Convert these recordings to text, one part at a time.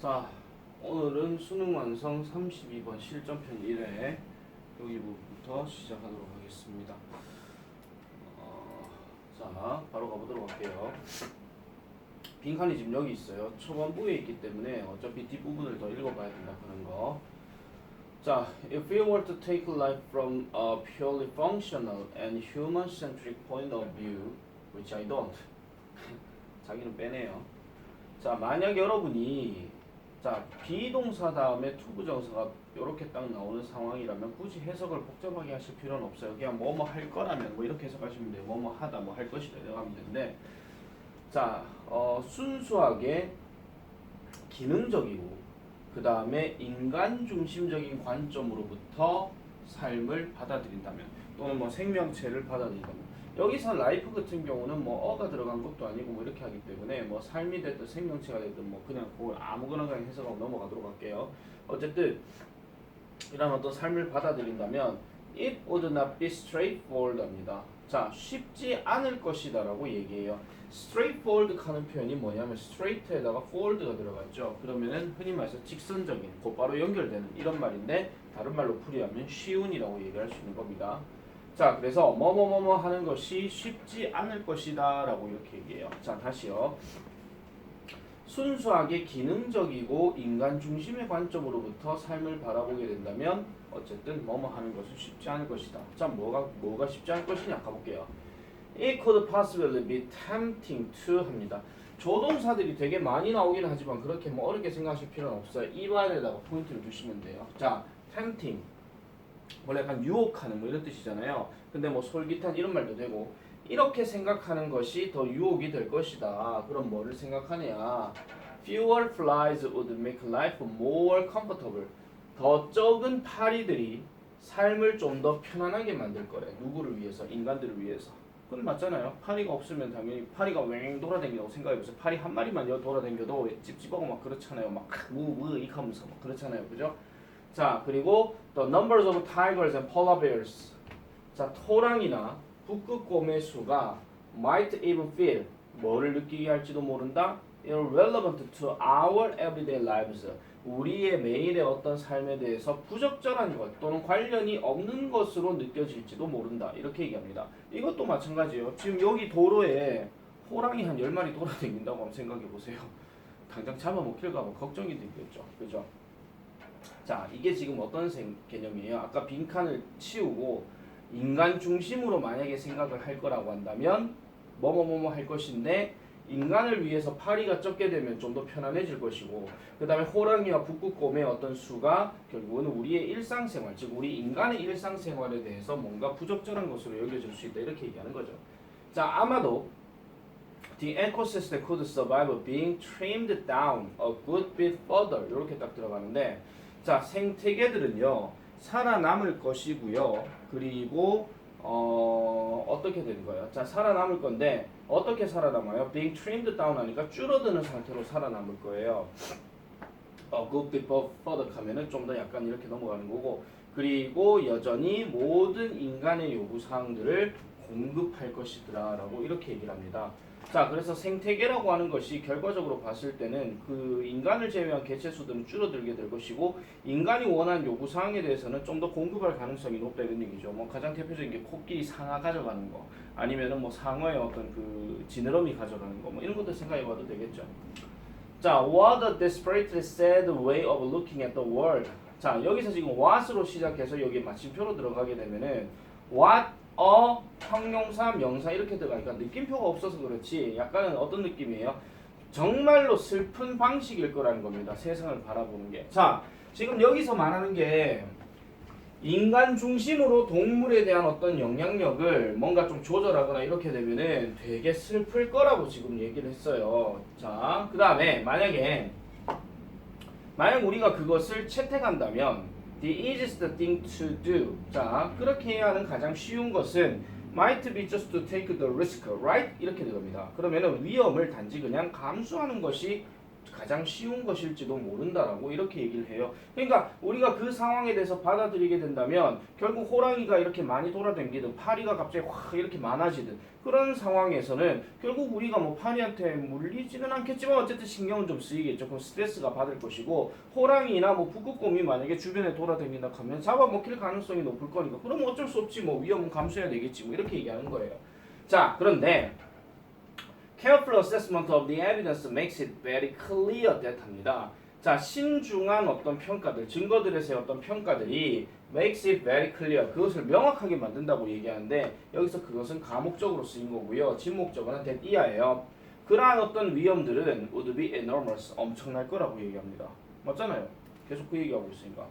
자, 오늘은 수능 완성 32번 실전편 1회 여기 부분부터 시작하도록 하겠습니다. 자, 바로 가보도록 할게요. 빈칸이 지금 여기 있어요. 초반부에 있기 때문에 어차피 뒷부분을 더 읽어봐야 된다 그런 거. 자, if we were to take life from a purely functional and human-centric point of view, which I don't. 자기는 빼네요. 자, 만약 여러분이 비동사 다음에 투부정사가 이렇게 딱 나오는 상황이라면 굳이 해석을 복잡하게 하실 필요는 없어요. 그냥 뭐뭐 할 거라면 뭐 이렇게 해석하시면 돼요. 뭐뭐 하다 뭐 할 것이다 이렇게 하면 되는데, 순수하게 기능적이고 그 다음에 인간 중심적인 관점으로부터 삶을 받아들인다면, 또는 뭐 생명체를 받아들인다면, 여기서 라이프 같은 경우는 뭐 어가 들어간 것도 아니고 뭐 이렇게 하기 때문에 뭐 삶이 됐든 생명체가 됐든 뭐 그냥 그걸 아무거나 그냥 해석하고 넘어가도록 할게요. 어쨌든 이런 어떤 삶을 받아들인다면 it would not be straightforward 합니다. 자, 쉽지 않을 것이다 라고 얘기해요. straightforward 하는 표현이 뭐냐면 straight에다가 forward가 들어갔죠. 그러면은 흔히 말해서 직선적인, 곧바로 연결되는 이런 말인데, 다른 말로 풀이하면 쉬운이라고 얘기할 수 있는 겁니다. 자, 그래서 뭐뭐뭐뭐 하는 것이 쉽지 않을 것이다 라고 이렇게 얘기해요. 자, 다시요. 순수하게 기능적이고 인간 중심의 관점으로부터 삶을 바라보게 된다면 어쨌든 뭐뭐 하는 것은 쉽지 않을 것이다. 자, 뭐가 쉽지 않을 것이냐 가볼게요. It could possibly be tempting to 합니다. 조동사들이 되게 많이 나오긴 하지만 그렇게 뭐 어렵게 생각하실 필요는 없어요. 이 말에다가 포인트를 주시면 돼요. 자, tempting 원래 약간 유혹하는 뭐 이런 뜻이잖아요. 근데 뭐 솔깃한 이런 말도 되고, 이렇게 생각하는 것이 더 유혹이 될 것이다. 그럼 뭐를 생각하냐? Fewer flies would make life more comfortable. 더 적은 파리들이 삶을 좀 더 편안하게 만들 거래. 누구를 위해서? 인간들을 위해서. 그건 맞잖아요. 파리가 없으면 당연히 파리가 웽 돌아다닌다고 생각해보세요. 파리 한 마리만 돌아다녀도 찝찝하고 막 그렇잖아요. 막 우으 이렇게 하면서 막 그렇잖아요. 그죠? 자, 그리고 the numbers of tigers and polar bears. 자, 토랑이나 북극곰의 수가 might even feel, 뭐를 느끼게 할지도 모른다. irrelevant to our everyday lives. 우리의 매일의 어떤 삶에 대해서 부적절한 것 또는 관련이 없는 것으로 느껴질지도 모른다. 이렇게 얘기합니다. 이것도 마찬가지예요. 지금 여기 도로에 호랑이 한 10마리 돌아다닌다고 한번 생각해 보세요. 당장 잡아먹힐까 봐 걱정이 되겠죠. 그죠? 자, 이게 지금 어떤 개념이에요? 아까 빈칸을 치우고 인간 중심으로 만약에 생각을 할 거라고 한다면 뭐뭐뭐뭐 할 것인데, 인간을 위해서 파리가 적게 되면 좀 더 편안해질 것이고, 그 다음에 호랑이와 북극곰의 어떤 수가 결국은 우리의 일상생활, 즉 우리 인간의 일상생활에 대해서 뭔가 부적절한 것으로 여겨질 수 있다. 이렇게 얘기하는 거죠. 자, 아마도 The ecosystem could survive being trimmed down a good bit further. 이렇게 딱 들어가는데, 자, 생태계들은요 살아남을 것이고요. 그리고 어떻게 되는 거예요? 자, 살아남을 건데 어떻게 살아남아요? Being trimmed down 하니까 줄어드는 상태로 살아남을 거예요. good bit further 하면은 좀 더 약간 이렇게 넘어가는 거고, 그리고 여전히 모든 인간의 요구사항들을 공급할 것이더라 라고 이렇게 얘기를 합니다. 자, 그래서 생태계라고 하는 것이 결과적으로 봤을 때는 그 인간을 제외한 개체수들은 줄어들게 될 것이고, 인간이 원하는 요구사항에 대해서는 좀 더 공급할 가능성이 높다 이런 얘기죠. 뭐 가장 대표적인 게 코끼리 상아 가져가는 거, 아니면은 뭐 상어의 어떤 그 지느러미 가져가는 거, 뭐 이런 것들 생각해봐도 되겠죠. 자, what a desperately sad way of looking at the world. 자, 여기서 지금 what으로 시작해서 여기 마침표로 들어가게 되면은 what 형용사, 명사 이렇게 들어가니까 느낌표가 없어서 그렇지 약간은 어떤 느낌이에요? 정말로 슬픈 방식일 거라는 겁니다. 세상을 바라보는 게. 자, 지금 여기서 말하는 게 인간 중심으로 동물에 대한 어떤 영향력을 뭔가 좀 조절하거나 이렇게 되면은 되게 슬플 거라고 지금 얘기를 했어요. 자, 그 다음에 만약 우리가 그것을 채택한다면 the easiest thing to do. 자, 그렇게 해야 하는 가장 쉬운 것은 might be just to take the risk, right? 이렇게 들어갑니다. 그러면은 위험을 단지 그냥 감수하는 것이 가장 쉬운 것일지도 모른다라고 이렇게 얘기를 해요. 그러니까 우리가 그 상황에 대해서 받아들이게 된다면 결국 호랑이가 이렇게 많이 돌아다니든 파리가 갑자기 확 이렇게 많아지든 그런 상황에서는 결국 우리가 뭐 파리한테 물리지는 않겠지만 어쨌든 신경은 좀 쓰이겠죠. 그럼 스트레스가 받을 것이고 호랑이나 뭐 북극곰이 만약에 주변에 돌아다닌다 하면 잡아먹힐 가능성이 높을 거니까 그럼 어쩔 수 없지 뭐 위험은 감수해야 되겠지 뭐 이렇게 얘기하는 거예요. 자 그런데 Careful assessment of the evidence makes it very clear that 합니다. 자, 신중한 어떤 평가들, 증거들에서의 어떤 평가들이 makes it very clear, 그것을 명확하게 만든다고 얘기하는데 여기서 그것은 가목적으로 쓰인 거고요. 진목적어는 that 이하예요. 그러한 어떤 위험들은 would be enormous, 엄청날 거라고 얘기합니다. 맞잖아요. 계속 그 얘기하고 있으니까.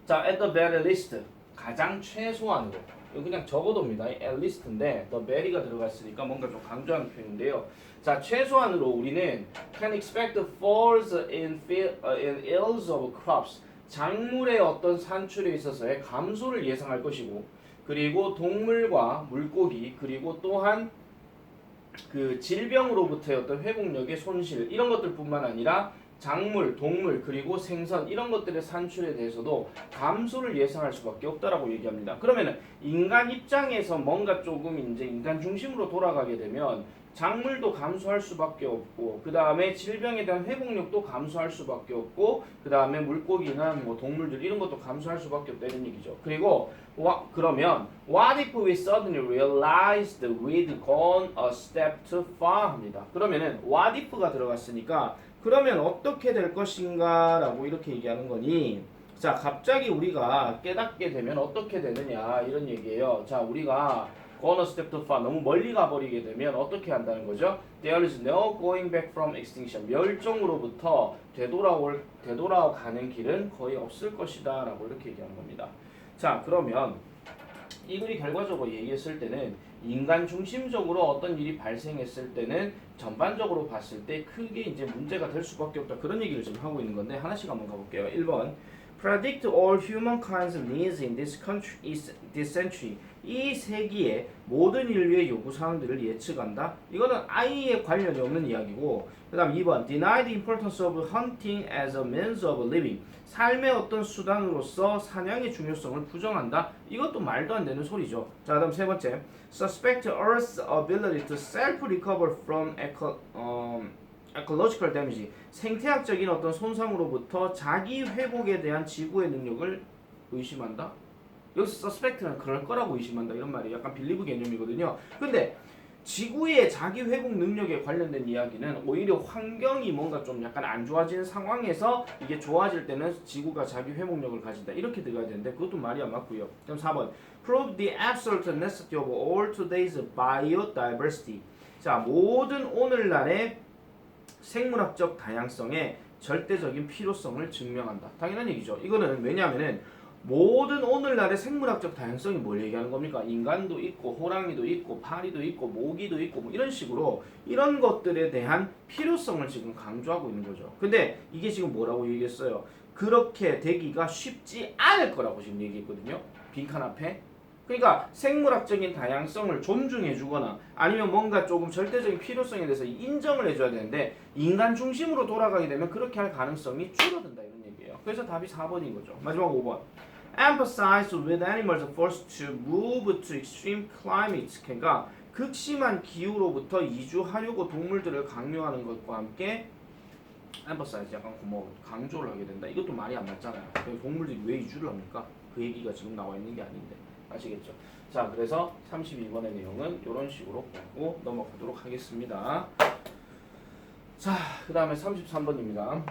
자, at the very least, 가장 최소한으로. 이거 그냥 적어둡니다. at least인데 the very가 들어가 있으니까 뭔가 좀 강조하는 표현인데요. 자, 최소한으로 우리는 can expect falls in yields of crops. 작물의 어떤 산출에 있어서의 감소를 예상할 것이고, 그리고 동물과 물고기, 그리고 또한 그 질병으로부터의 어떤 회복력의 손실 이런 것들뿐만 아니라 작물, 동물, 그리고 생선 이런 것들의 산출에 대해서도 감소를 예상할 수밖에 없다라고 얘기합니다. 그러면은 인간 입장에서 뭔가 조금 이제 인간 중심으로 돌아가게 되면 작물도 감소할 수밖에 없고 그 다음에 질병에 대한 회복력도 감소할 수밖에 없고 그 다음에 물고기나 뭐 동물들 이런 것도 감소할 수밖에 없다는 얘기죠. 그리고 그러면 what if we suddenly realized we'd gone a step too far 합니다. 그러면은 what if가 들어갔으니까 그러면 어떻게 될 것인가 라고 이렇게 얘기하는 거니 자 갑자기 우리가 깨닫게 되면 어떻게 되느냐 이런 얘기예요. 자 우리가 gone a step too far 너무 멀리 가버리게 되면 어떻게 한다는 거죠? There is no going back from extinction 멸종으로부터 되돌아가는 길은 거의 없을 것이다 라고 이렇게 얘기하는 겁니다. 자 그러면 이 글이 결과적으로 얘기했을 때는 인간 중심적으로 어떤 일이 발생했을 때는 전반적으로 봤을 때 크게 이제 문제가 될 수밖에 없다 그런 얘기를 지금 하고 있는 건데 하나씩 한번 가볼게요. 1번 Predict all humankind's needs in this century 이 세기의 모든 인류의 요구사항들을 예측한다. 이거는 아예 관련이 없는 이야기고 그 다음 2번 Deny the importance of hunting as a means of living 삶의 어떤 수단으로서 사냥의 중요성을 부정한다. 이것도 말도 안 되는 소리죠. 자, 그다음 세 번째, suspect Earth's ability to self-recover from ecological damage. 생태학적인 어떤 손상으로부터 자기 회복에 대한 지구의 능력을 의심한다. 여기서 suspect는 그럴 거라고 의심한다 이런 말이 약간 believe 개념이거든요. 근데 지구의 자기 회복 능력에 관련된 이야기는 오히려 환경이 뭔가 좀 약간 안 좋아지는 상황에서 이게 좋아질 때는 지구가 자기 회복력을 가진다 이렇게 들어가야 되는데 그것도 말이 안 맞고요. 그럼 4번 Prove the absolute necessity of all today's biodiversity. 자 모든 오늘날의 생물학적 다양성의 절대적인 필요성을 증명한다. 당연한 얘기죠. 이거는 왜냐하면은 모든 오늘날의 생물학적 다양성이 뭘 얘기하는 겁니까? 인간도 있고 호랑이도 있고 파리도 있고 모기도 있고 뭐 이런 식으로 이런 것들에 대한 필요성을 지금 강조하고 있는 거죠. 근데 이게 지금 뭐라고 얘기했어요? 그렇게 되기가 쉽지 않을 거라고 지금 얘기했거든요. 빈칸 앞에. 그러니까 생물학적인 다양성을 존중해 주거나 아니면 뭔가 조금 절대적인 필요성에 대해서 인정을 해줘야 되는데 인간 중심으로 돌아가게 되면 그렇게 할 가능성이 줄어든다 이런 얘기예요. 그래서 답이 4번인 거죠. 마지막 5번 Emphasize with animals forced to move to extreme climates. 그러니까 극심한 기후로부터 이주하려고 동물들을 강요하는 것과 함께 emphasize 약간 뭐 강조를 하게 된다. 이것도 말이 안 맞잖아요. 동물들이 왜 이주를 합니까? 그 얘기가 지금 나와 있는 게 아닌데 아시겠죠? 자 그래서 32번의 내용은 이런 식으로 보고 넘어가도록 하겠습니다. 자 그 다음에 33번입니다.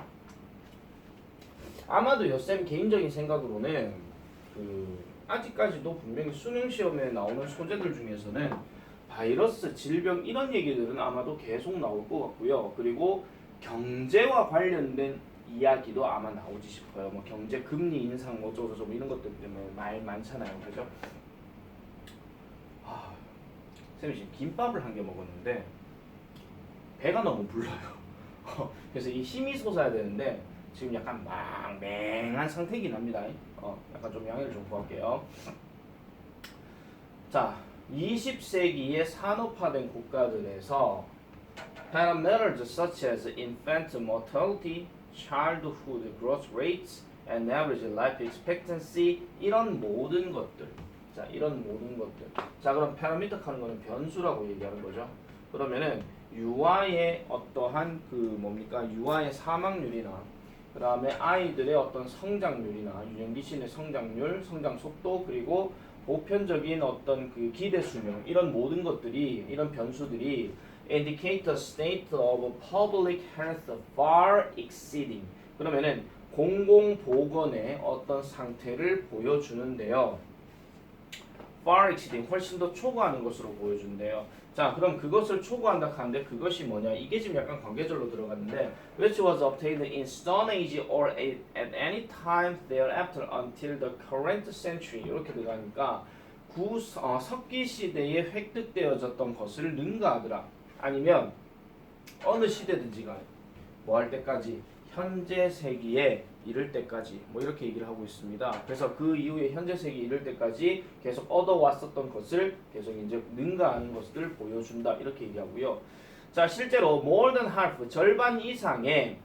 아마도 여쌤 개인적인 생각으로는 아직까지도 분명히 수능 시험에 나오는 소재들 중에서는 바이러스, 질병 이런 얘기들은 아마도 계속 나올 것 같고요. 그리고 경제와 관련된 이야기도 아마 나오지 싶어요. 뭐 경제 금리 인상 어쩌고저쩌고 이런 것들 때문에 말 많잖아요. 그죠? 쌤이 지금 김밥을 한 개 먹었는데 배가 너무 불러요. 그래서 이 힘이 솟아야 되는데 지금 약간 맹한 상태이긴 합니다. 약간 좀 양해를 좀 구할게요. 자, 20세기의 산업화된 국가들에서 Parameters such as infant mortality, childhood growth rates, and average life expectancy 이런 모든 것들. 자, 이런 모든 것들. 자, 그럼 파라미터 하는 거는 변수라고 얘기하는 거죠. 그러면은 유아의 어떠한 그 뭡니까? 유아의 사망률이나 그 다음에 아이들의 어떤 성장률이나 유년기 시의 성장률, 성장 속도 그리고 보편적인 어떤 그 기대 수명 이런 모든 것들이 이런 변수들이 indicate the state of public health far exceeding 그러면은 공공보건의 어떤 상태를 보여주는데요. far exceeding 훨씬 더 초과하는 것으로 보여준대요. 자, 그럼 그것을 초과한다 하는데 그것이 뭐냐? 이게 지금 약간 관계절로 들어갔는데 which was obtained in Stone Age or at any time thereafter until the current century 이렇게 들어가니까 석기 시대에 획득되어졌던 것을 능가하더라. 아니면 어느 시대든지 간에 뭐 할 때까지 현재 세기에 이를 때까지 뭐 이렇게 얘기를 하고 있습니다. 그래서 그 이후에 현재 세기 이를 때까지 계속 얻어왔었던 것을 계속 이제 능가하는 것들을 보여준다 이렇게 얘기하고요. 자, 실제로 more than half 절반 이상의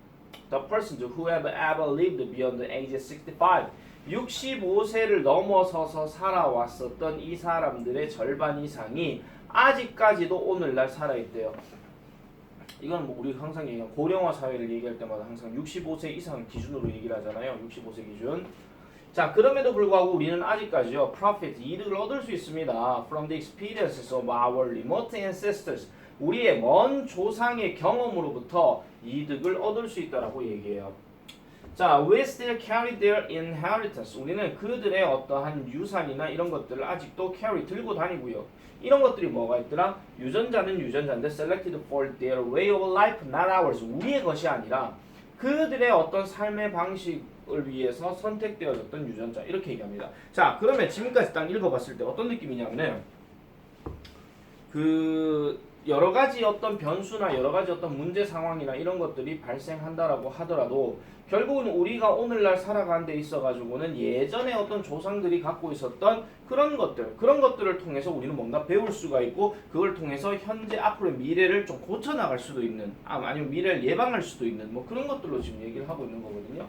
the persons who have ever lived beyond the age 65 65세를 넘어서서 살아왔었던 이 사람들의 절반 이상이 아직까지도 오늘날 살아있대요. 이건 뭐 우리 항상 얘기하는 고령화 사회를 얘기할 때마다 항상 65세 이상 기준으로 얘기를 하잖아요. 65세 기준. 자, 그럼에도 불구하고 우리는 아직까지요. profit, 이득을 얻을 수 있습니다. from the experiences of our remote ancestors. 우리의 먼 조상의 경험으로부터 이득을 얻을 수 있다라고 얘기해요. 자, we still carry their inheritance. 우리는 그들의 어떠한 유산이나 이런 것들을 아직도 carry 들고 다니고요. 이런 것들이 뭐가 있더라? 유전자는 유전자인데 selected for their way of life, not ours. 우리의 것이 아니라 그들의 어떤 삶의 방식을 위해서 선택되어졌던 유전자. 이렇게 얘기합니다. 자, 그러면 지금까지 딱 읽어봤을 때 어떤 느낌이냐면은 여러 가지 어떤 변수나 여러 가지 어떤 문제 상황이나 이런 것들이 발생한다라고 하더라도 결국은 우리가 오늘날 살아가는 데 있어가지고는 예전에 어떤 조상들이 갖고 있었던 그런 것들을 통해서 우리는 뭔가 배울 수가 있고 그걸 통해서 현재 앞으로의 미래를 좀 고쳐나갈 수도 있는 아니면 미래를 예방할 수도 있는 뭐 그런 것들로 지금 얘기를 하고 있는 거거든요.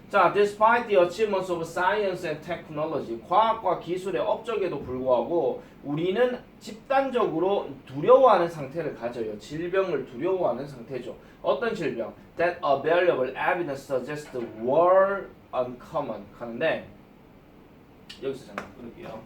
자, despite the achievements of science and technology, 과학과 기술의 업적에도 불구하고 우리는 집단적으로 두려워하는 상태를 가져요. 질병을 두려워하는 상태죠. 어떤 질병? That available evidence suggests were uncommon 하는데 여기서 잠깐 끊을게요.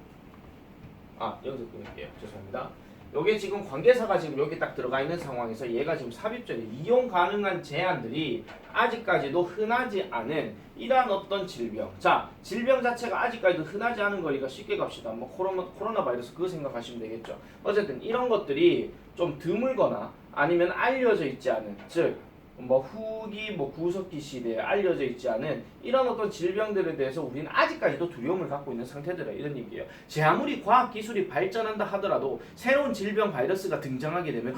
여기서 끊을게요. 죄송합니다. 여기 지금 관계사가 지금 여기 딱 들어가 있는 상황에서 얘가 지금 삽입절에 이용 가능한 제한들이 아직까지도 흔하지 않은 이러한 어떤 질병. 자, 질병 자체가 아직까지도 흔하지 않은 거니까 쉽게 갑시다. 뭐 코로나 바이러스 그거 생각하시면 되겠죠. 어쨌든 이런 것들이 좀 드물거나 아니면 알려져 있지 않은, 즉 뭐 후기 뭐 구석기 시대에 알려져 있지 않은 이런 어떤 질병들에 대해서 우리는 아직까지도 두려움을 갖고 있는 상태들이라 이런 얘기예요. 제 아무리 과학 기술이 발전한다 하더라도 새로운 질병 바이러스가 등장하게 되면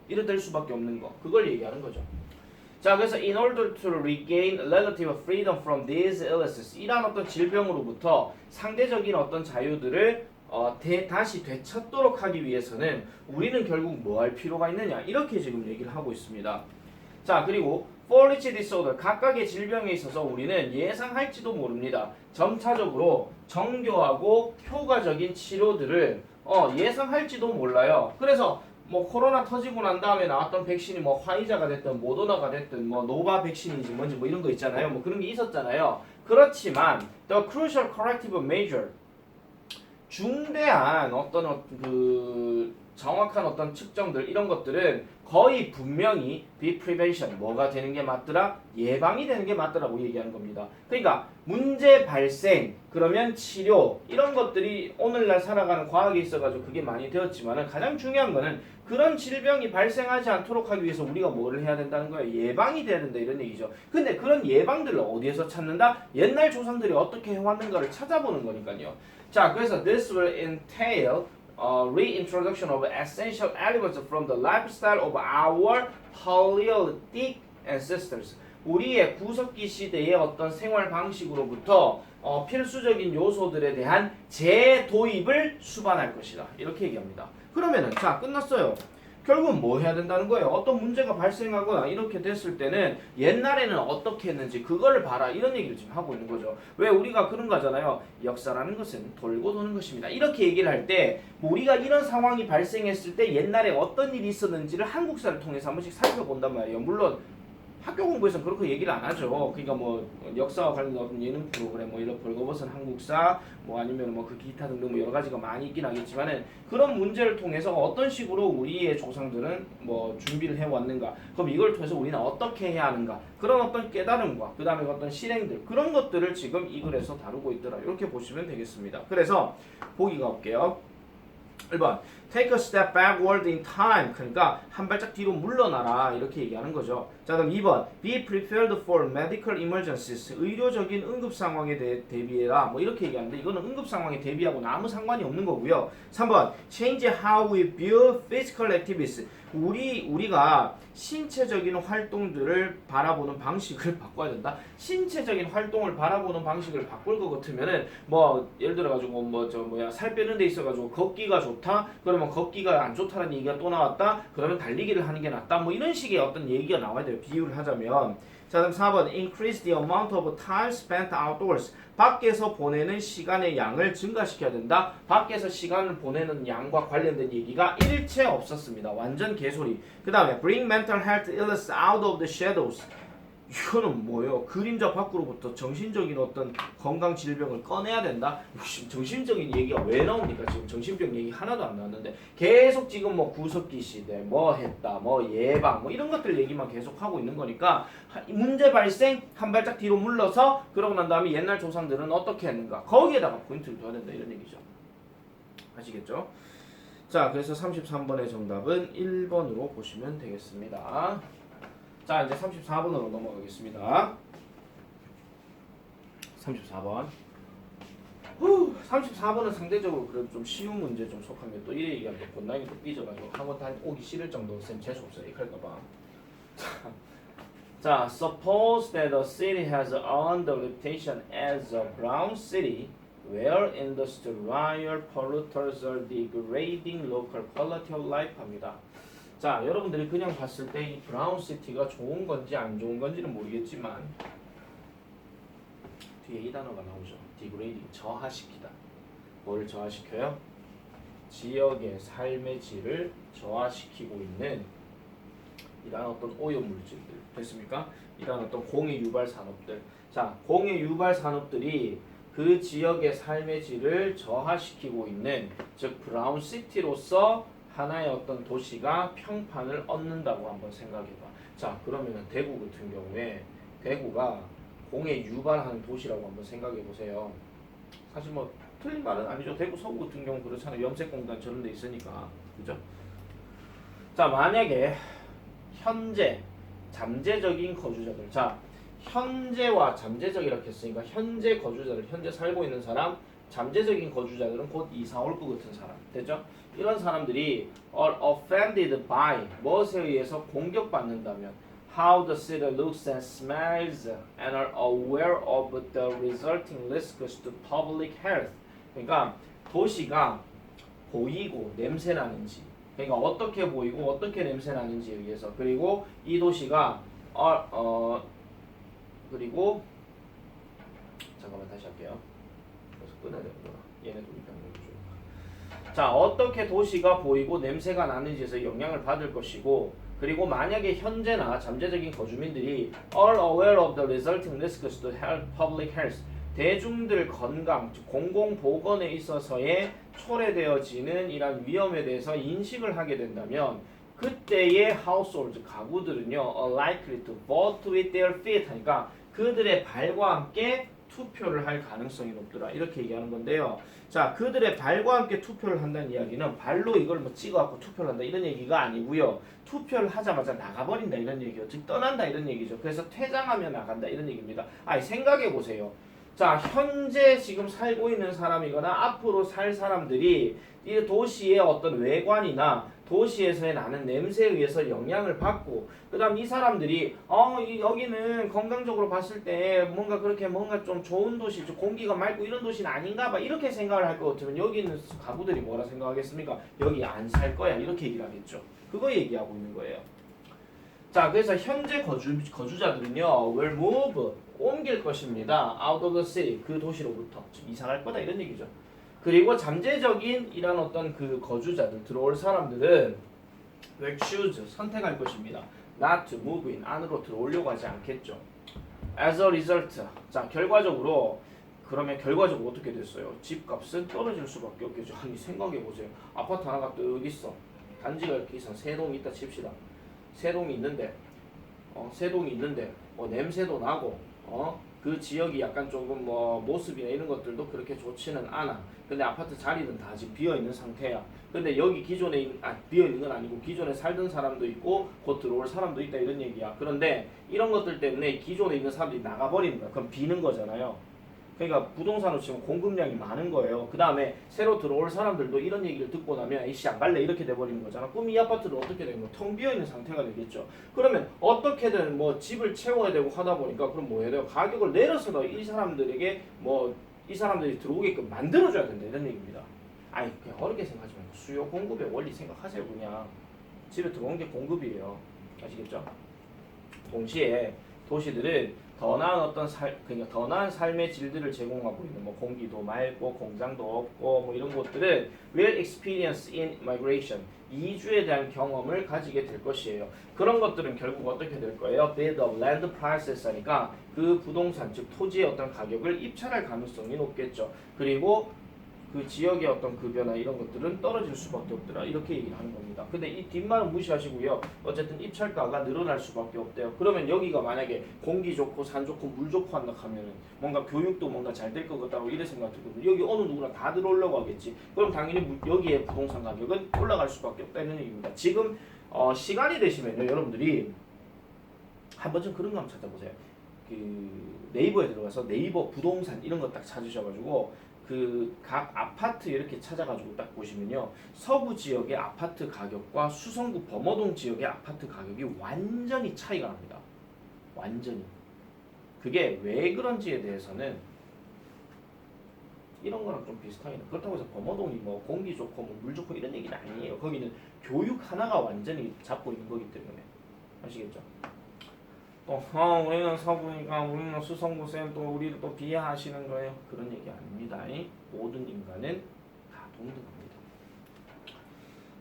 이래 될 수밖에 없는 거. 그걸 얘기하는 거죠. 자, 그래서 in order to regain relative freedom from these illnesses 이런 어떤 질병으로부터 상대적인 어떤 자유들을 다시 되찾도록 하기 위해서는 우리는 결국 뭐 할 필요가 있느냐 이렇게 지금 얘기를 하고 있습니다. 자, 그리고 for each disorder 각각의 질병에 있어서 우리는 예상할지도 모릅니다. 점차적으로 정교하고 효과적인 치료들을 예상할지도 몰라요. 그래서 뭐 코로나 터지고 난 다음에 나왔던 백신이 뭐 화이자가 됐든 모더나가 됐든 뭐 노바 백신인지 뭔지 뭐 이런 거 있잖아요. 뭐 그런 게 있었잖아요. 그렇지만 the crucial corrective measure 중대한 어떤 정확한 어떤 측정들 이런 것들은 거의 분명히 be prevention 뭐가 되는 게 맞더라? 예방이 되는 게 맞더라고 얘기하는 겁니다. 그러니까 문제 발생 그러면 치료 이런 것들이 오늘날 살아가는 과학에 있어가지고 그게 많이 되었지만은 가장 중요한 거는 그런 질병이 발생하지 않도록 하기 위해서 우리가 뭐를 해야 된다는 거예요? 예방이 돼야 된다 이런 얘기죠. 근데 그런 예방들을 어디에서 찾는다? 옛날 조상들이 어떻게 해왔는가를 찾아보는 거니까요. 자, 그래서 this will entail reintroduction of essential elements from the lifestyle of our Paleolithic ancestors. 우리의 구석기 시대의 어떤 생활 방식으로부터 필수적인 요소들에 대한 재도입을 수반할 것이다. 이렇게 얘기합니다. 그러면은 자 끝났어요. 결국은 뭐 해야 된다는 거예요? 어떤 문제가 발생하거나 이렇게 됐을 때는 옛날에는 어떻게 했는지 그거를 봐라 이런 얘기를 지금 하고 있는 거죠. 왜 우리가 그런 거잖아요. 역사라는 것은 돌고 도는 것입니다. 이렇게 얘기를 할 때 뭐 우리가 이런 상황이 발생했을 때 옛날에 어떤 일이 있었는지를 한국사를 통해서 한 번씩 살펴본단 말이에요. 물론 학교 공부에서는 그렇게 얘기를 안 하죠. 그러니까 뭐 역사와 관련된 어떤 예능 프로그램 뭐 이런 벌거벗은 한국사 뭐 아니면 뭐 그 기타 등등 뭐 여러 가지가 많이 있긴 하겠지만은 그런 문제를 통해서 어떤 식으로 우리의 조상들은 뭐 준비를 해 왔는가, 그럼 이걸 통해서 우리는 어떻게 해야 하는가, 그런 어떤 깨달음과 그 다음에 어떤 실행들 그런 것들을 지금 이 글에서 다루고 있더라. 이렇게 보시면 되겠습니다. 그래서 보기 가볼게요. 1번 Take a step backward in time. 그러니까 한 발짝 뒤로 물러나라 이렇게 얘기하는 거죠. 자, 그럼 2번 Be prepared for medical emergencies. 의료적인 응급 상황에 대비해라. 뭐 이렇게 얘기하는데 이거는 응급 상황에 대비하고는 아무 상관이 없는 거고요. 3번 Change how we view physical activities. 우리가 신체적인 활동들을 바라보는 방식을 바꿔야 된다. 신체적인 활동을 바라보는 방식을 바꿀 것 같으면은 뭐 예를 들어 가지고 뭐 저 뭐야 살 빼는 데 있어 가지고 걷기가 좋다. 그러면 걷기가 안 좋다는 얘기가 또 나왔다. 그러면 달리기를 하는 게 낫다. 뭐 이런 식의 어떤 얘기가 나와야 돼요. 비유를 하자면. 자, 그럼 4번 Increase the amount of time spent outdoors. 밖에서 보내는 시간의 양을 증가시켜야 된다. 밖에서 시간을 보내는 양과 관련된 얘기가 일체 없었습니다. 완전 개소리. 그 다음에 Bring mental health illness out of the shadows. 이거는 뭐예요? 그림자 밖으로부터 정신적인 어떤 건강 질병을 꺼내야 된다? 정신적인 얘기가 왜 나옵니까? 지금 정신병 얘기 하나도 안 나왔는데 계속 지금 뭐 구석기 시대, 뭐 했다, 뭐 예방, 뭐 이런 것들 얘기만 계속 하고 있는 거니까 문제 발생 한 발짝 뒤로 물러서 그러고 난 다음에 옛날 조상들은 어떻게 했는가 거기에다가 포인트를 둬야 된다 이런 얘기죠. 아시겠죠? 자, 그래서 33번의 정답은 1번으로 보시면 되겠습니다. 자, 이제 34번으로 넘어가겠습니다. 34번. 34번은 상대적으로 그래도 좀 쉬운 문제 좀 속하면 또 이래 얘기하면 또 본당이 또 삐져가지고 학원 오기 싫을 정도로 쌤 재수없어요. 이럴까봐. 자, suppose that a city has earned the reputation as a brown city where industrial polluters are degrading local quality of life 합니다. 자, 여러분들이 그냥 봤을 때 이 브라운 시티가 좋은 건지 안 좋은 건지는 모르겠지만 뒤에 이 단어가 나오죠. degrading, 저하시키다. 뭘 저하시켜요? 지역의 삶의 질을 저하시키고 있는 이런 어떤 오염물질들 됐습니까? 이런 어떤 공해 유발 산업들. 자, 공해 유발 산업들이 그 지역의 삶의 질을 저하시키고 있는 즉 브라운 시티로서 하나의 어떤 도시가 평판을 얻는다고 한번 생각해봐. 자, 그러면은 대구 같은 경우에 대구가 공해 유발하는 도시라고 한번 생각해보세요. 사실 뭐 틀린 말은 아니죠. 대구 서구 같은 경우 그렇잖아요. 염색공단 저런 데 있으니까. 그죠? 자, 만약에 현재 잠재적인 거주자들. 자, 현재와 잠재적 이렇게 했으니까 현재 거주자들, 현재 살고 있는 사람, 잠재적인 거주자들은 곧 이사 올 것 같은 사람. 됐죠? 이런 사람들이 are offended by 무엇에 의해서 공격받는다면 how the city looks and smells and are aware of the resulting risks to public health. 그러니까 도시가 보이고 냄새 나는지, 그러니까 어떻게 보이고 어떻게 냄새 나는지에 의해서, 그리고 이 도시가 그리고 잠깐만 다시 할게요. 그래서 끊어야 되는구나. 얘네 둘이 병행 중. 자, 어떻게 도시가 보이고 냄새가 나는지에서 영향을 받을 것이고, 그리고 만약에 현재나 잠재적인 거주민들이 are aware of the resulting risks to public health, 대중들 건강, 즉 공공보건에 있어서의 초래되어지는 이런 위험에 대해서 인식을 하게 된다면 그때의 household, 가구들은요 are likely to vote with their feet 하니까 그들의 발과 함께 투표를 할 가능성이 높더라 이렇게 얘기하는 건데요. 자, 그들의 발과 함께 투표를 한다는 이야기는 발로 이걸 뭐 찍어갖고 투표를 한다 이런 얘기가 아니고요. 투표를 하자마자 나가버린다 이런 얘기요. 즉 떠난다 이런 얘기죠. 그래서 퇴장하며 나간다 이런 얘기입니다. 아니 생각해 보세요. 자, 현재 지금 살고 있는 사람이거나 앞으로 살 사람들이 이 도시의 어떤 외관이나 도시에서의 나는 냄새에 의해서 영향을 받고, 그 다음 이 사람들이 여기는 건강적으로 봤을 때 뭔가 그렇게 뭔가 좀 좋은 도시, 좀 공기가 맑고 이런 도시는 아닌가 봐 이렇게 생각을 할 것 같으면 여기 있는 가구들이 뭐라 생각하겠습니까? 여기 안 살 거야 이렇게 얘기를 하겠죠. 그거 얘기하고 있는 거예요. 자, 그래서 현재 거주자들은요, will move, 옮길 것입니다. out of the city, 그 도시로부터. 좀 이상할 거다 이런 얘기죠. 그리고 잠재적인 이런 어떤 그 거주자들, 들어올 사람들은 will choose, 선택할 것입니다. not to move in, 안으로 들어오려고 하지 않겠죠. as a result, 자, 그러면 결과적으로 어떻게 됐어요? 집값은 떨어질 수밖에 없겠죠. 아니, 생각해보세요. 아파트 하나가 또 여기 있어. 단지가 이렇게 있어. 세 동이 있다 칩시다. 세 동이 있는데 냄새도 나고 그 지역이 약간 조금 뭐 모습이나 이런 것들도 그렇게 좋지는 않아. 근데 아파트 자리는 다 지금 비어 있는 상태야. 근데 여기 기존에 비어 있는 건 아니고 기존에 살던 사람도 있고 곧 들어올 사람도 있다 이런 얘기야. 그런데 이런 것들 때문에 기존에 있는 사람들이 나가버리는 거야. 그럼 비는 거잖아요. 그러니까 부동산으로 지금 공급량이 많은 거예요. 그 다음에 새로 들어올 사람들도 이런 얘기를 듣고 나면 이씨 안 갈래 이렇게 돼버리는 거잖아. 그럼 이 아파트는 어떻게 되는 거야? 텅 비어있는 상태가 되겠죠. 그러면 어떻게든 뭐 집을 채워야 되고 하다 보니까 그럼 뭐 해야 돼요? 가격을 내려서도 이 사람들에게 이 사람들이 들어오게끔 만들어줘야 된다 이런 얘기입니다. 아니 그냥 어렵게 생각하지 말고 수요 공급의 원리 생각하세요. 그냥 집에 들어온 게 공급이에요. 아시겠죠? 동시에 도시들은 더 나은 그러니까 더 나은 삶의 질들을 제공하고 있는 뭐 공기도 맑고 공장도 없고 뭐 이런 곳들은 will experience in migration 이주에 대한 경험을 가지게 될 것이에요. 그런 것들은 결국 어떻게 될 거예요? bid of land prices 하니까 그 부동산 즉 토지의 어떤 가격을 입찰할 가능성이 높겠죠. 그리고 그 지역의 어떤 급여나 이런 것들은 떨어질 수밖에 없더라 이렇게 얘기를 하는 겁니다. 근데 이 뒷말은 무시하시고요. 어쨌든 입찰가가 늘어날 수밖에 없대요. 그러면 여기가 만약에 공기 좋고 산 좋고 물 좋고 한다 하면은 뭔가 교육도 뭔가 잘 될 것 같다고 이래 생각들거든요. 여기 어느 누구나 다 들어오려고 하겠지. 그럼 당연히 여기에 부동산 가격은 올라갈 수밖에 없다는 얘기입니다. 지금 시간이 되시면요 여러분들이 한번 좀 그런 거 한번 찾아보세요. 그 네이버에 들어가서 네이버 부동산 이런 거 딱 찾으셔가지고 그 각 아파트 이렇게 찾아가지고 딱 보시면요 서부 지역의 아파트 가격과 수성구 범어동 지역의 아파트 가격이 완전히 차이가 납니다. 완전히. 그게 왜 그런지에 대해서는 이런 거랑 좀 비슷하게 그렇다고 해서 범어동이 뭐 공기 좋고 뭐 물 좋고 이런 얘기는 아니에요. 거기는 교육 하나가 완전히 잡고 있는 거기 때문에 아시겠죠? 우리는 서부니까 우리는 수성구쌤 또 우리를 또 비하하시는 거예요. 그런 얘기 아닙니다. 모든 인간은 다 동등합니다.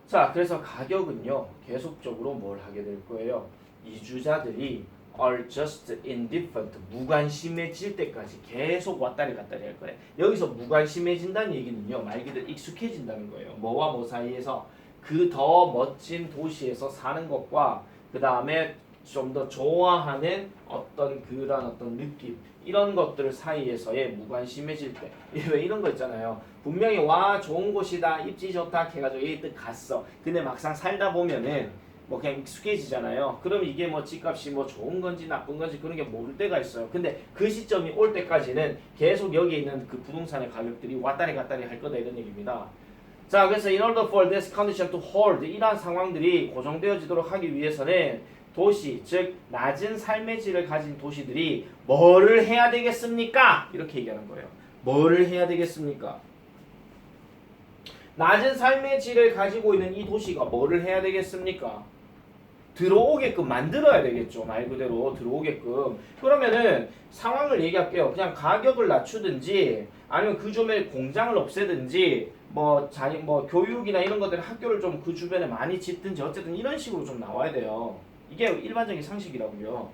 자, 그래서 가격은요 계속적으로 뭘 하게 될 거예요. 이주자들이 are just indifferent 무관심해질 때까지 계속 왔다리 갔다리 할 거예요. 여기서 무관심해진다는 얘기는요 말 그대로 익숙해진다는 거예요. 뭐와 뭐 사이에서 그 더 멋진 도시에서 사는 것과 그 다음에 좀 더 좋아하는 어떤 그런 어떤 느낌 이런 것들 사이에서의 무관심해질 때 왜 이런 거 있잖아요. 분명히 와 좋은 곳이다 입지 좋다 해가지고 여기 또 갔어. 근데 막상 살다 보면은 뭐 그냥 익숙해지잖아요. 그럼 이게 뭐 집값이 뭐 좋은 건지 나쁜 건지 그런 게 모를 때가 있어요. 근데 그 시점이 올 때까지는 계속 여기 있는 그 부동산의 가격들이 왔다리 갔다리 할 거다 이런 얘기입니다. 자, 그래서 in order for this condition to hold 이러한 상황들이 고정되어지도록 하기 위해서는 도시, 즉 낮은 삶의 질을 가진 도시들이 뭐를 해야 되겠습니까? 이렇게 얘기하는 거예요. 뭐를 해야 되겠습니까? 낮은 삶의 질을 가지고 있는 이 도시가 뭐를 해야 되겠습니까? 들어오게끔 만들어야 되겠죠. 말 그대로 들어오게끔. 그러면은 상황을 얘기할게요. 그냥 가격을 낮추든지 아니면 그 주변에 공장을 없애든지 뭐 교육이나 이런 것들 학교를 좀 그 주변에 많이 짓든지 어쨌든 이런 식으로 좀 나와야 돼요. 이게 일반적인 상식이라고요.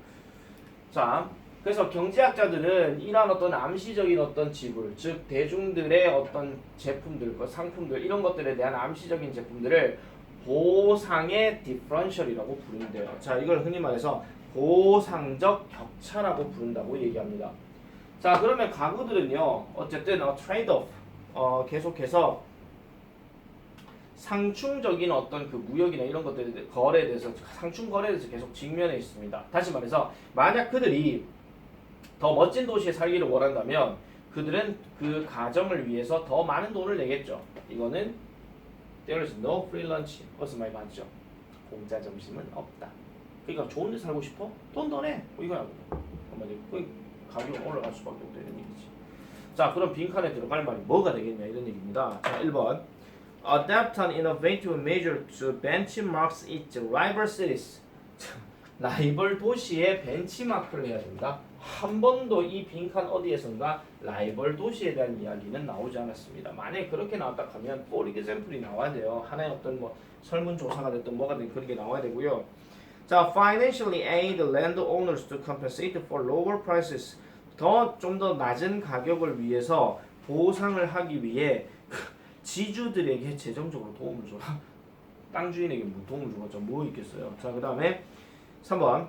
자, 그래서 경제학자들은 이러한 어떤 암시적인 어떤 지불, 즉 대중들의 어떤 제품들, 상품들 이런 것들에 대한 암시적인 제품들을 보상의 디퍼런셜이라고 부른대요. 자, 이걸 흔히 말해서 보상적 격차라고 부른다고 얘기합니다. 자, 그러면 가구들은요, 어쨌든 트레이드 오프, 계속해서 상충적인 어떤 그 무역이나 이런 것들에 거래에 대해서 상충 거래에 대해서 계속 직면해 있습니다. 다시 말해서 만약 그들이 더 멋진 도시에 살기를 원한다면 그들은 그 가정을 위해서 더 많은 돈을 내겠죠. 이거는 there is no free lunch. 어디서 많이 봤죠? 공짜 점심은 없다. 그러니까 좋은 데 살고 싶어? 돈 더 내. 이거야. 한마디로 가격은 올라갈 수밖에 없다 이런 얘기지. 자, 그럼 빈칸에 들어갈 말이 뭐가 되겠냐 이런 얘기입니다. 자, 1번 Adapt an innovative measure to benchmarks its rival cities. 라이벌 도시에 벤치마크를 해야 된다. 한 번도 이 빈칸 어디에선가 라이벌 도시에 대한 이야기는 나오지 않았습니다. 만약에 그렇게 나왔다 하면 for example이 나와야 돼요. 하나의 어떤 뭐 설문조사가 됐든 뭐가 됐든 그런 게 나와야 되고요. 자, financially aid landowners to compensate for lower prices. 좀 더 낮은 가격을 위해서 보상을 하기 위해 지주들에게 재정적으로 도움을 줘라. 땅 주인에게 뭐 도움을 주겠죠. 뭐 있겠어요. 자, 그 다음에 3번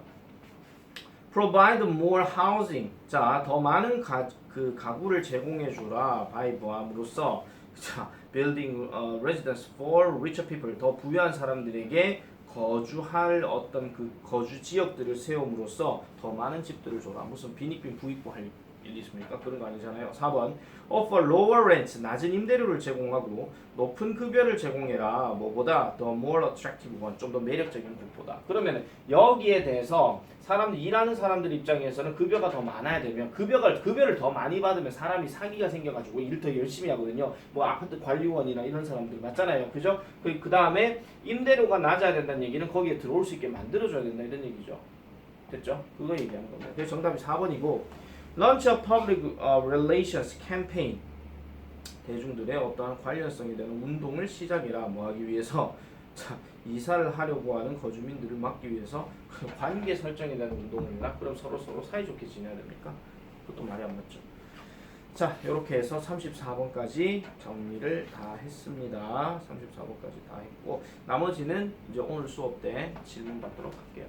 provide more housing. 자, 더 많은 가구를 제공해 주라. 바이브함으로써 자, building residence for richer people. 더 부유한 사람들에게 거주할 어떤 그 거주 지역들을 세움으로써 더 많은 집들을 줘라. 무슨 빈익빈 부익부 할 일이 있습니까? 그런 거 아니잖아요. 4번 offer lower rent. 낮은 임대료를 제공하고 높은 급여를 제공해라. 뭐보다 the more attractive one. 좀 더 매력적인 곳보다. 그러면 여기에 대해서 사람들 일하는 사람들 입장에서는 급여가 더 많아야 되면 급여를 더 많이 받으면 사람이 사기가 생겨가지고 일 더 열심히 하거든요. 뭐 아파트 관리원이나 이런 사람들 맞잖아요. 그죠? 그 다음에 임대료가 낮아야 된다는 얘기는 거기에 들어올 수 있게 만들어줘야 된다 이런 얘기죠. 됐죠? 그거 얘기하는 겁니다. 그래서 정답이 4번이고 Launch a public relations campaign. 대중들의 어떠한 관련성이 되는 운동을 시작해라. 뭐 하기 위해서 자, 이사를 하려고 하는 거주민들을 막기 위해서 관계 설정이 되는 운동을 해라. 그럼 서로 사이좋게 지내야 됩니까? 그것도 말이 안 맞죠. 자, 이렇게 해서 34번까지 정리를 다 했습니다. 34번까지 다 했고 나머지는 이제 오늘 수업 때 질문 받도록 할게요.